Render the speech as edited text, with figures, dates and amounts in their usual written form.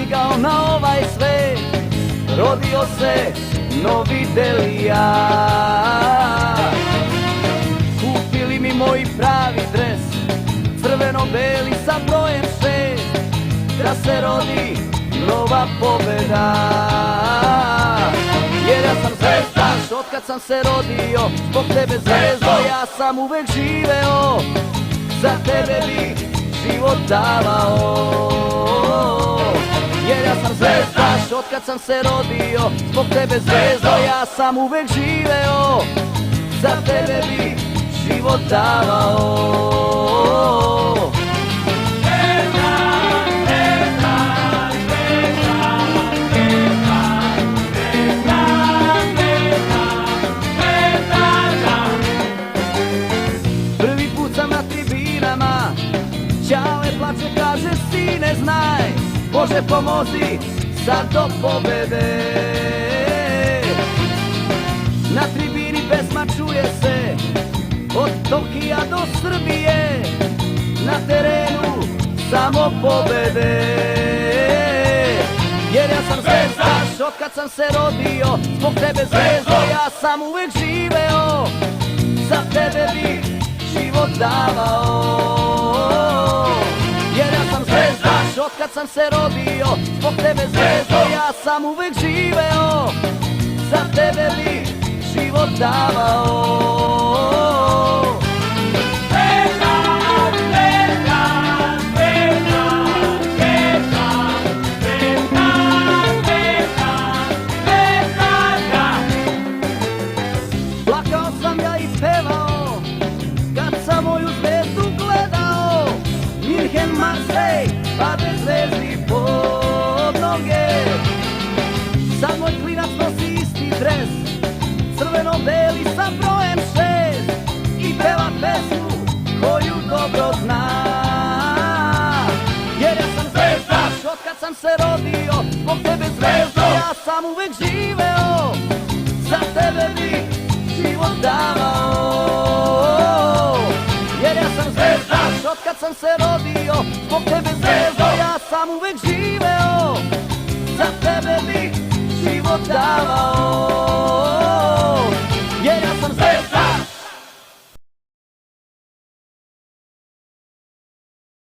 stigao na ovaj svet, rodio se novi Delija. Kupili mi moj pravi dres, crveno-beli sa brojem 6, da se rodi nova pobeda. Jer ja sam zvezdaš otkad sam se rodio, zbog tebe zvezdo ja sam uvek živeo, za tebe bi život davao. Jer ja sam zvezdaš otkad sam se rodio, zbog tebe zvezdo ja sam uvek živeo, za tebe bi život davao. Prvi put sam na tribinama, Ćale plače, kaže sine znaj, Bože pomozi sad do pobede. Na tribini pesma čuje se od Tokija do Srbije, na terenu samo pobede. Jer ja sam zvezdaš otkad sam se rodio, zbog tebe zvezdo ja sam uvek živeo, za tebe bi život davao. Jer ja sam zvezdaš otkad sam se rodio, zbog tebe zvezdo ja sam uvek živeo, za tebe bi život davao. Plakao sam ja i pevao, kad sam moju zvezdu gledao, Minhen, Marsej, pa bez zvezdi pod noge. Sad moj klinac nosi isti dres, crveno-beli sa brojem 6, i peva pesmu koju dobro zna. Jer ja sam zvezdaš otkad sam se rodio, zbog tebe zvezdo ja sam uvek živeo, za tebe bi život davao. Jer ja sam zvezdaš otkad sam se rodio, zbog tebe zvezdo ja sam uvek živeo, za tebe bi život davao.